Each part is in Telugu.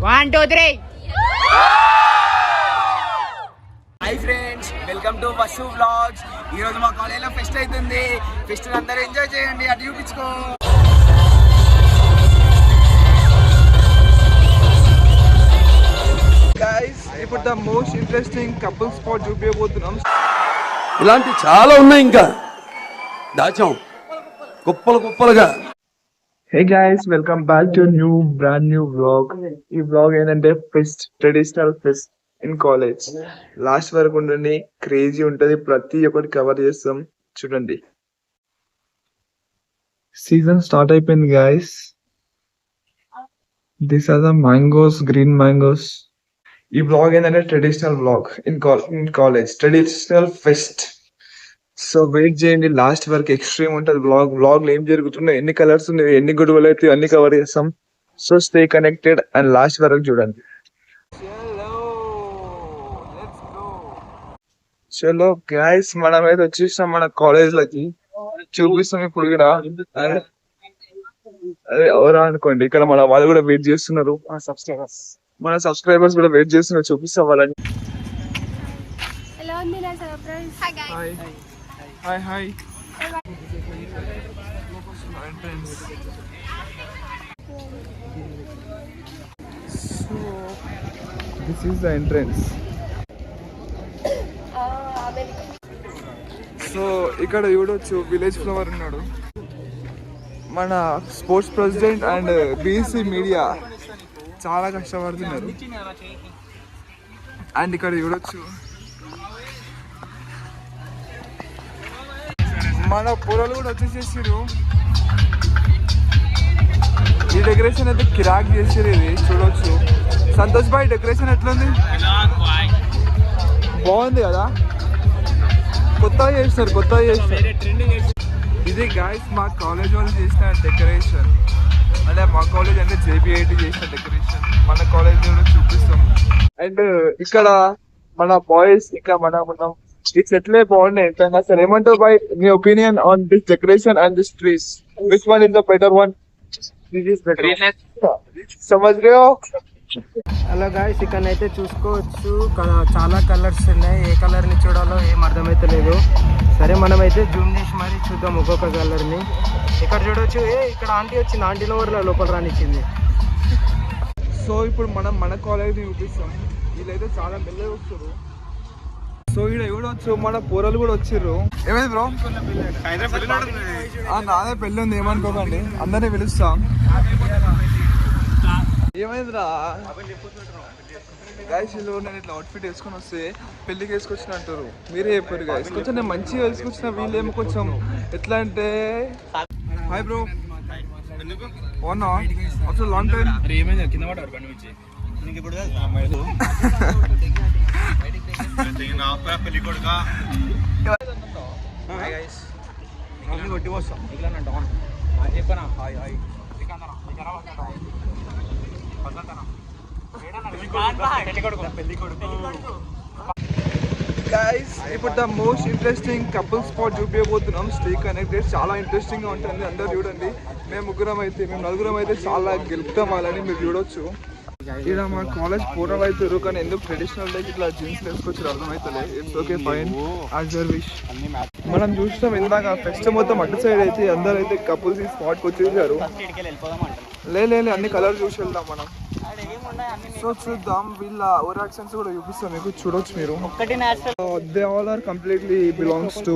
1 2 3. Hi friends, welcome to Vasu vlogs. ఈ రోజు మా కాలేజ్ లో ఫెస్ట్ అవుతుంది. ఫెస్ట్ అందరూ ఎంజాయ్ చేయండి. అటు చూపించుకో. గైస్, ఇప్పుడు the most interesting couple spot చూపించబోతున్నాం. ఇలాంటి చాలా ఉన్నాయి, ఇంకా దాచాం కుప్పలుగా. Hey guys, welcome back to a brand new vlog. ఈ vlog ఏంటంటే fest, traditional fest in college. Last వరకు ఉండండి, క్రేజీ ఉంటది. ప్రతి ఒక్కటి కవర్ చేస్తాం, చూడండి. సీజన్ స్టార్ట్ అయిపోయింది guys. This are the mangoes, green mangoes. ఈ vlog ఏంటంటే traditional vlog in college, traditional fest. So wait చేయండి, లాస్ట్ వరకు ఎక్స్ట్రీమ్ ఉంటుంది బ్లాగ్. బ్లాగ్ ఏం జరుగుతున్నాయి, ఎన్ని కలర్స్ ఉన్నాయి, ఎన్ని గొడవలు అయితే అన్ని కవర్ చేస్తాం. So stay connected and last వరకు చూడండి. చలో గైస్, మనమైతే వచ్చేసాం మన కాలేజ్ లకి. చూపిస్తాం ఇప్పుడు కూడా. అదే ఎవరా అనుకోండి, ఇక్కడ మన వాళ్ళు కూడా వెయిట్ చేస్తున్నారు. మన సబ్స్క్రైబర్స్ కూడా వెయిట్ చేస్తున్నారు, చూపిస్తాం వాళ్ళని. Hi, hi. Entrance. So, this is the entrance. So ఇక్కడ చూడొచ్చు, విలేజ్ ఫ్లవర్ ఉన్నాడు. మన sports president and BC media చాలా కష్టపడుతున్నారు. అండ్ ఇక్కడ చూడొచ్చు మన పొలాలు కూడా వచ్చేసేసారు. ఈ డెకరేషన్ అయితే కిరాక్ చేసారు. ఇది చూడొచ్చు. సంతోష్ భాయ్, డెకరేషన్ ఎట్లుంది? బాగుంది కదా, కొత్తగా చేస్తారు. ఇది గాయస్ మా కాలేజ్ వాళ్ళు చేసిన డెకరేషన్. అంటే మా కాలేజ్ అంటే JBIT చేసిన డెకరేషన్. మన కాలేజ్ కూడా చూపిస్తాం. అండ్ ఇక్కడ మన బాయ్స్ ఇంకా మనం ఈ సెట్లే బాగున్నాయి. అసలు ఏమంటావు బాయ్, మీ opinion on this decoration and this trees? Which one is the better one? Hello guys, ఇక్కడ అయితే చూసుకోవచ్చు చాలా కలర్స్ ఉన్నాయి. ఏ కలర్ ని చూడాలో ఏం అర్థమైతే లేదు. సరే, మనమైతే జూమ్ చేసి మరి చూద్దాం ఒక్కొక్క కలర్ ని. ఇక్కడ చూడవచ్చు, ఇక్కడ ఆంటీ వచ్చింది. ఆంటీలో కూడా లోపల రానిచ్చింది. సో ఇప్పుడు మనం మన కాలేజ్ ని చూపిస్తాం. వీళ్ళైతే చాలా మెల్లగా వస్తారు. సో ఇక్కడ చూడవచ్చు, మన పోరలు కూడా వచ్చిర్రు. ఏమైంది బ్రో? నాదే పెళ్ళి ఉంది, ఏమనుకోకండి, అందరినీ పిలుస్తాం. ఏమైందిరా గాయస్? వీళ్ళు నేను ఇట్లా అవుట్ఫిట్ వేసుకొని వస్తే పెళ్లికి వేసుకొచ్చిన అంటారు. మీరే చెప్పారు గాయస్. కొంచెం నేను మంచిగా వేసుకొచ్చిన, వీళ్ళేమో కొంచెం ఎట్లా అంటే. హాయ్ బ్రో, అవునా? అసలు లాంగ్ టైం. గైస్, ఇప్పుడు the most interesting couple spot చూపించబోతున్నాం. స్టే కనెక్టెడ్, చాలా ఇంట్రెస్టింగ్ గా ఉంటుంది. అందరు చూడండి. మేము నలుగురం అయితే చాలా గెలుపుతాం వాళ్ళని మీరు చూడొచ్చు. ఇక్కడ మా కాలేజ్ పూర్వం అవుతారు, కానీ ఎందుకు ట్రెడిషనల్ లైక్ ఇట్లా జీన్స్ వేసుకొచ్చారు అర్థమవుతలే. It's okay, fine, as your wish. మనం చూస్తాం ఇందాక ఫెస్ట్ మొత్తం అటు సైడ్ అయితే అందరు అయితే కపుల్స్ ఈ స్పాట్కి వచ్చేసారు. లే అన్ని కలర్ చూసి వెళ్దాం మనం. సో చూద్దాం, వీళ్ళ ఓవర్ యాక్షన్స్ కూడా చూపిస్తాం మీకు, చూడొచ్చు మీరు. They all are completely belongs to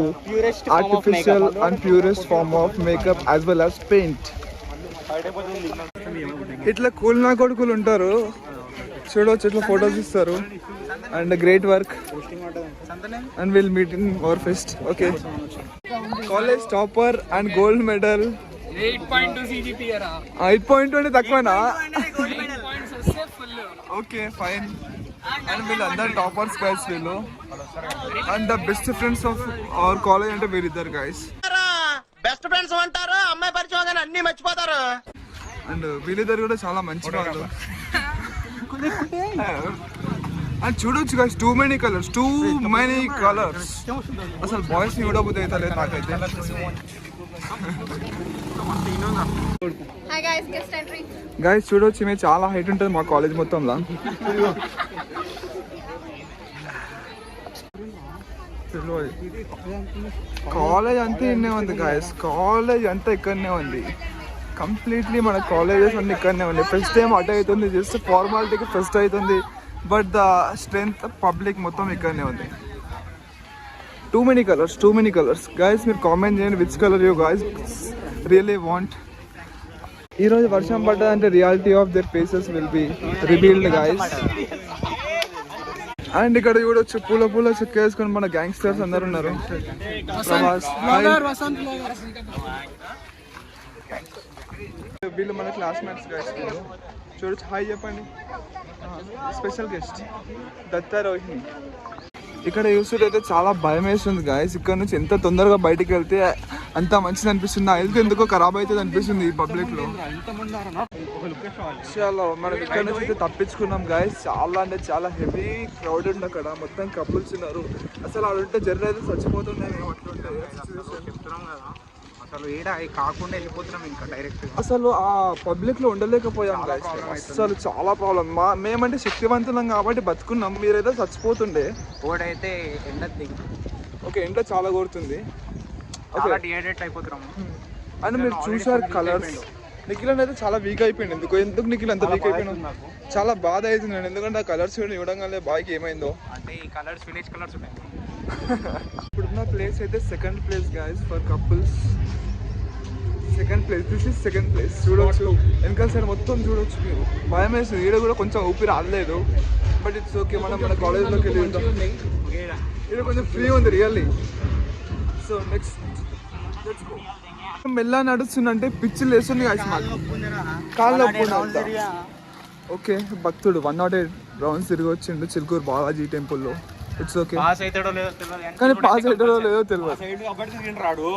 artificial and purest form of makeup as well as paint. ఇట్లా కూల్ నా కొడుకులు ఉంటారు, చూడవచ్చు. ఇట్లా ఫొటోస్ ఇస్తారు. And great work. And will meet in our fest. Okay, college topper and gold medal 8.2 అంటే తక్కువనా? Okay, fine. అండ్ వీళ్ళందరూ టాపర్స్ గైస్ వీళ్ళు. And the best friends of our college అంటే వీరిద్దరు గైస్. బెస్ట్ ఫ్రెండ్స్ అంటారు, అమ్మాయి పరిచయం అన్ని మర్చిపోతారు. అండ్ వీళ్ళిద్దరు కూడా చాలా మంచి వాళ్ళు. అండ్ చూడొచ్చు గైస్, టూ మెనీ కలర్స్. అసలు బాయ్స్ ని చూడబోతే అయితే నాకైతే. Hi guys, guest entry. Guys చూడొచ్చు మేము చాలా హైట్ ఉంటుంది మా కాలేజ్ మొత్తంలో. కాలేజ్ అంతా ఇన్నే ఉంది గైస్, కాలేజ్ అంతా ఇక్కడనే ఉంది. కంప్లీట్లీ మన కాలేజెస్ అన్ని ఇక్కడనే ఉంది. ఫస్ట్ టైం అటు అవుతుంది, జస్ట్ ఫార్మాలిటీకి ఫస్ట్ అవుతుంది, బట్ ద స్ట్రెంత్ పబ్లిక్ మొత్తం ఇక్కడనే ఉంది. Too many colours guys. మీరు కామెంట్ చేయండి which colour you guys really want. ఈరోజు వర్షం పడ్డదంటే reality of their faces will be revealed guys. And ఇక్కడ చూడొచ్చు పూల చుక్క వేసుకొని మన గ్యాంగ్స్టర్స్ అందరు ఉన్నారు. ప్రభాస్, వీళ్ళు మన క్లాస్మేట్స్ గైస్. చూడొచ్చు, హాయ్ చెప్పండి. Special guest Datta Rohini. ఇక్కడ చూస్తుంటే చాలా భయం వేస్తుంది గాయస్. ఇక్కడ నుంచి ఎంత తొందరగా బయటికి వెళ్తే అంత మంచిది అనిపిస్తుంది. నా హెల్త్ ఎందుకో ఖరాబ్ అవుతుంది అనిపిస్తుంది ఈ పబ్లిక్ లో. చాలా మనం ఇక్కడ నుంచి అయితే తప్పించుకున్నాం గాయస్. చాలా అంటే చాలా హెవీ క్రౌడ్ ఉంది అక్కడ, మొత్తం కపుల్స్ ఉన్నారు. అసలు అక్కడ ఉంటే జర్నీ అయితే చచ్చిపోతుండే అసలు ఏడా కాకుండా వెళ్ళిపోతున్నాం ఇంకా డైరెక్ట్. అసలు ఆ పబ్లిక్ లో ఉండలేకపోయాం గాయస్. అసలు చాలా ప్రాబ్లం. మేమంటే శక్తివంతులం కాబట్టి బతుకున్నాం, మీరైతే చచ్చిపోతుండే. ఒకటైతే ఎండ ఓకే, ఎండ చాలా కొడుతుంది, డిహైడ్రేట్ అయిపోతున్నాం. అండ్ మీరు చూసారు కలర్స్. నిఖిల్ అయితే చాలా వీక్ అయిపోయింది. ఎందుకు నిఖిల్ అంత వీక్ అయిపోయినా చాలా బాధ అవుతుంది. ఎందుకంటే ఆ కలర్స్ ఇవ్వడంగానే బాగా ఏమైందో అంటే ఈ కలర్స్ విలేజ్ కలర్స్ ఉన్నాయి. ఇప్పుడున్న ప్లేస్ అయితే second place guys for couples. This is second place. చూడవచ్చు వెనకాల సైడ్ మొత్తం చూడవచ్చు మీరు. భయం వేస్తుంది, ఈడ కూడా కొంచెం ఊపిరి రాలేదు, బట్ ఇట్స్ ఓకే. మనం మన కాలేజ్లోకి వెళ్ళి ఉంటాం. ఈడ కొంచెం ఫ్రీ ఉంది really. So next let's go. మెల్ల నడుస్తుందంటే పిచ్చిలు వేస్తుంది గాయస్ మాకు, కాళ్ళు నొప్పుందంట. ఓకే, భక్తుడు 108 రౌండ్స్ తిరిగి వచ్చిండు చిలుకూరు బాలాజీ టెంపుల్లో. ఇట్స్ ఓకే, పాస్ అవుతాడో లేదో తెలియదు, కానీ పాస్ అవుతాడో లేదో తెలియదు. రాడు.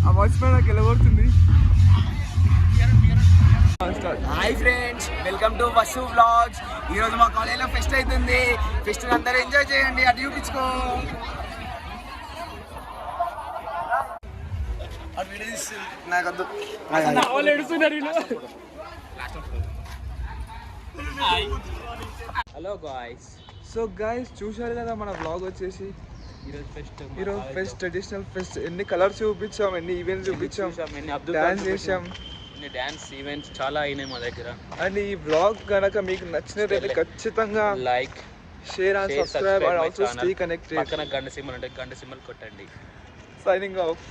ఆ వాచ్మెన్ నాకు వెళ్ళబడుతుంది. Hi friends, welcome to Vasu vlogs. ఈరోజు మా కాలేజ్లో ఫెస్ట్ అవుతుంది. ఫెస్ట్ అందరూ ఎంజాయ్ చేయండి. అటు చూపించుకో. Hello guys. సో గాయ్స్ చూశారు కదా మన వ్లాగ్ వచ్చేసి. ఈరోజు ఫెస్ట్, ట్రెడిషనల్ ఫెస్ట్. ఎన్ని కలర్స్ చూపించాం, ఎన్ని ఈవెంట్స్ చూపించాం, డాన్స్ చేసాం. డాన్స్ ఈవెంట్స్ చాలా అయినాయి మా దగ్గర. అండ్ ఈ వ్లాగ్ కనుక మీకు నచ్చినట్లయితే ఖచ్చితంగా like, share and subscribe and also stay connected. పక్కన గంట సింబల్ ఉంటే గంట సింబల్ కొట్టండి. Signing off.